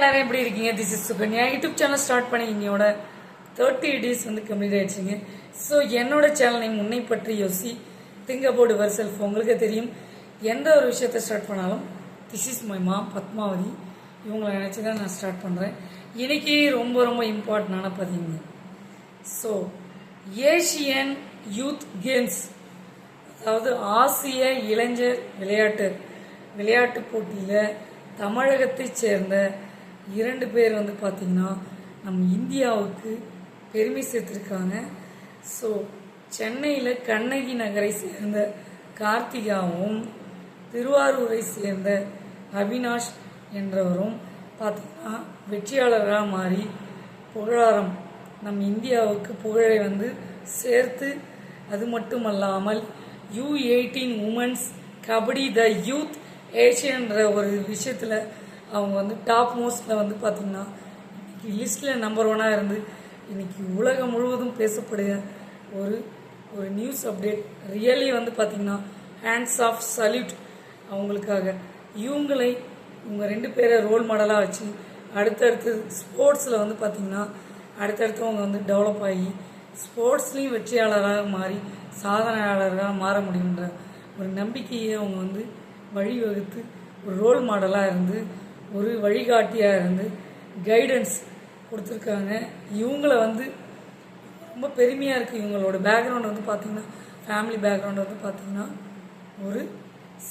எல்லாரும் எப்படி இருக்கீங்க? This is Sukanya. YouTube channel start பண்ணி இன்னையோட 30 டேஸ் வந்து கம்ப்ளீட் ஆயிடுச்சுங்க. ஸோ என்னோட சேனல் நேம் உன்னை பற்றி யோசி, திங்க் அபவுட் யுவர் செல்ஃப். உங்களுக்கு தெரியும், எந்த ஒரு விஷயத்தை ஸ்டார்ட் பண்ணாலும் this is my mom Padmavathi, இவங்களை நினச்சி தான் நான் ஸ்டார்ட் பண்ணுறேன். இன்னைக்கு ரொம்ப ரொம்ப இம்பார்ட்டண்டான பதிவுங்க. ஸோ ஏஷியன் யூத் கேம்ஸ், அதாவது ஆசிய இளைஞர் விளையாட்டு போட்டியில் தமிழகத்தை சேர்ந்த 2 பேர் வந்து பார்த்திங்கன்னா நம்ம இந்தியாவுக்கு பெருமை சேர்த்துருக்காங்க. ஸோ சென்னையில் கண்ணகி நகரை சேர்ந்த கார்த்திகாவும் திருவாரூரை சேர்ந்த அவினாஷ் என்றவரும் பார்த்திங்கன்னா வெற்றியாளராக மாறி புகழாரம் நம் இந்தியாவுக்கு புகழை வந்து சேர்த்து, அது மட்டுமல்லாமல் U18 women's kabaddi the youth ஏஷியன்ற ஒரு விஷயத்தில் அவங்க வந்து டாப் மோஸ்டில் வந்து பார்த்திங்கன்னா இன்னைக்கு லிஸ்ட்டில் நம்பர் 1 இருந்து இன்னைக்கு உலகம் முழுவதும் பேசப்படுக ஒரு நியூஸ் அப்டேட். ரியலி வந்து பார்த்திங்கன்னா ஹேண்ட்ஸ் ஆஃப் சல்யூட் அவங்களுக்காக. இவங்க 2 பேரை ரோல் மாடலாக வச்சு அடுத்தடுத்து ஸ்போர்ட்ஸில் வந்து பார்த்திங்கன்னா அடுத்தடுத்தவங்க வந்து டெவலப் ஆகி ஸ்போர்ட்ஸ்லேயும் வெற்றியாளராக மாறி சாதனையாளராக மாற முடியுன்ற ஒரு நம்பிக்கையை அவங்க வந்து வழிவகுத்து ஒரு ரோல் மாடலாக இருந்து ஒரு வழிகாட்டியாக இருந்து கைடன்ஸ் கொடுத்துருக்காங்க. இவங்கள வந்து ரொம்ப பெருமையாக இருக்குது. இவங்களோட பேக்ரவுண்ட் வந்து பார்த்திங்கன்னா ஃபேமிலி பேக்ரவுண்ட் வந்து பார்த்திங்கன்னா ஒரு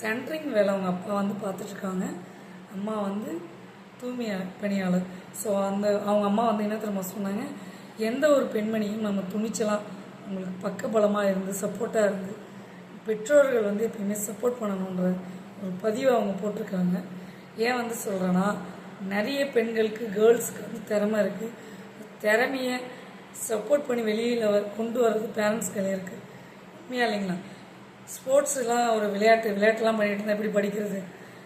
சென்ட்ரிங் வேலை அவங்க அப்பா வந்து பார்த்துட்ருக்காங்க, அம்மா வந்து தூய்மை பணியாளர். ஸோ அவங்க அம்மா வந்து என்ன தெரியுமா சொன்னாங்க, எந்த ஒரு பெண்மணியும் நம்ம துணிச்சலாக அவங்களுக்கு பக்கபலமாக இருந்து சப்போர்ட்டாக இருந்து பெற்றோர்கள் வந்து எப்பயுமே சப்போர்ட் பண்ணணுன்ற ஒரு பதிவை அவங்க போட்டிருக்காங்க. ஏன் வந்து சொல்கிறேன்னா, நிறைய பெண்களுக்கு கேர்ள்ஸ்க்கு வந்து திறமை இருக்குது, திறமையை சப்போர்ட் பண்ணி வெளியில் கொண்டு வர்றது பேரண்ட்ஸ் கையில் இருக்குது. உண்மையா இல்லைங்களா? ஸ்போர்ட்ஸ்லாம் ஒரு விளையாட்டுலாம் பண்ணிட்டு இருந்தால் எப்படி படிக்கிறது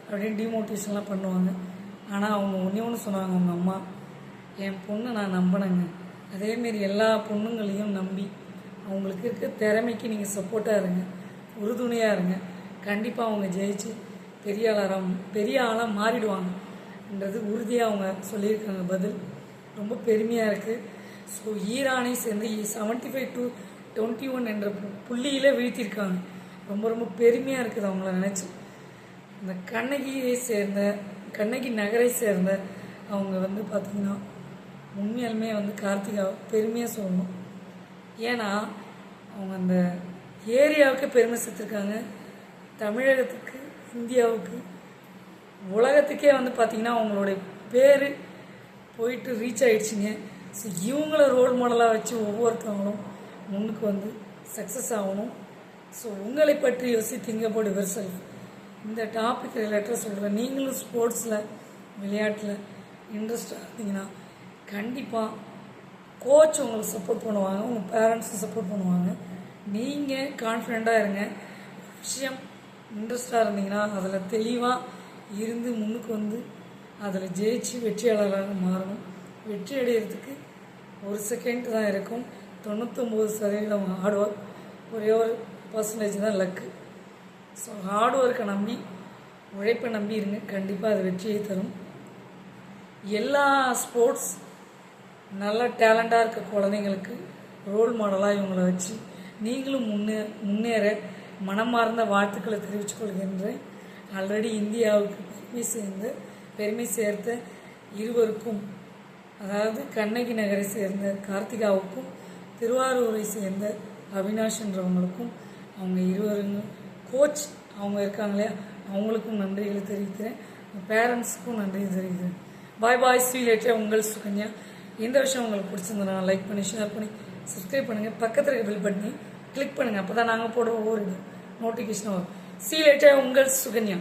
அப்படின்னு டிமோட்டிவேஷன்லாம் பண்ணுவாங்க. ஆனால் அவங்க ஒன்று சொன்னாங்க, அவங்க அம்மா, என் பொண்ணு நான் நம்பினேங்க, அதேமாரி எல்லா பொண்ணுங்களையும் நம்பி அவங்களுக்கு இருக்க திறமைக்கு நீங்கள் சப்போர்ட்டாக இருங்க, உறுதுணையாக இருங்க, கண்டிப்பாக அவங்க ஜெயிச்சு பெரிய ஆளாக மாறிடுவாங்கன்றது உறுதியாக அவங்க சொல்லியிருக்காங்க. பதில் ரொம்ப பெருமையாக இருக்குது. ஸோ ஈரானை சேர்ந்து 75-21 என்ற புள்ளியில் வீழ்த்தியிருக்காங்க. ரொம்ப ரொம்ப பெருமையாக இருக்குது அவங்கள நினச்சி. இந்த கண்ணகி நகரை சேர்ந்த அவங்க வந்து பார்த்திங்கன்னா உண்மையாலுமே வந்து கார்த்திகா பெருமையாக சொல்லணும். ஏன்னா அவங்க அந்த ஏரியாவுக்கு பெருமை சேர்த்துருக்காங்க, தமிழகத்துக்கு, இந்தியாவுக்கு, உலகத்துக்கே வந்து பார்த்திங்கன்னா அவங்களுடைய பேர் போயிட்டு ரீச் ஆகிடுச்சிங்க. ஸோ இவங்கள ரோல் மாடலாக வச்சு ஒவ்வொருத்தவங்களும் முன்னுக்கு வந்து சக்ஸஸ் ஆகணும். ஸோ உங்களை பற்றி யோசி, திங்க் அபவுட் யுவர் செல்ஃப். இந்த டாபிக் ரிலேட்டடாக சொல்கிறேன். நீங்களும் ஸ்போர்ட்ஸில் விளையாட்டில் இன்ட்ரெஸ்டாக இருந்தீங்கன்னா கண்டிப்பாக கோச் உங்களுக்கு சப்போர்ட் பண்ணுவாங்க, உங்கள் பேரண்ட்ஸும் சப்போர்ட் பண்ணுவாங்க. நீங்கள் கான்ஃபிடெண்ட்டாக இருங்க. விஷயம் இன்ட்ரெஸ்டாக இருந்தீங்கன்னா அதில் தெளிவாக இருந்து முன்னுக்கு வந்து அதில் ஜெயிச்சு வெற்றியாளராக மாறணும். வெற்றி அடைகிறதுக்கு 1 செகண்ட் தான் இருக்கும். 99% ஹார்ட் ஒர்க், ஒரே ஒரு % தான் லக்கு. ஸோ ஹார்ட் ஒர்க்கை நம்பி, உழைப்பை நம்பி இருங்க, கண்டிப்பாக அது வெற்றியை தரும். எல்லா ஸ்போர்ட்ஸ் நல்ல டேலண்டாக இருக்க குழந்தைங்களுக்கு ரோல் மாடலாக இவங்களை வச்சு நீங்களும் முன்னேற மனமார்ந்த வாழ்த்துக்களை தெரிவித்துக் கொள்கின்றேன். ஆல்ரெடி இந்தியாவுக்கு பெருமை சேர்த்த இருவருக்கும், அதாவது கண்ணகி நகரை சேர்ந்த கார்த்திகாவுக்கும் திருவாரூரை சேர்ந்த அவினாஷ் என்றவங்களுக்கும், அவங்க இருவருங்க கோச் அவங்க இருக்காங்களே அவங்களுக்கும் நன்றிகளை தெரிவிக்கிறேன். பேரண்ட்ஸுக்கும் நன்றி தெரிவிக்கிறேன். பாய் பாய், ஸ்ரீ லேட்டர், உங்கள் சுகன்யா. இந்த விஷயம் உங்களுக்கு பிடிச்சிருந்தனா லைக் பண்ணி, ஷேர் பண்ணி, சப்ஸ்கிரைப் பண்ணுங்கள். பக்கத்தில் இருக்க பில் பட்டனை கிளிக் பண்ணுங்கள். அப்போ தான் நாங்கள் போடுற ஒவ்வொரு நோட்டிஃபிகேஷனும் வரும். ஸ்ரீ லேட்டர், உங்கள் சுகன்யா.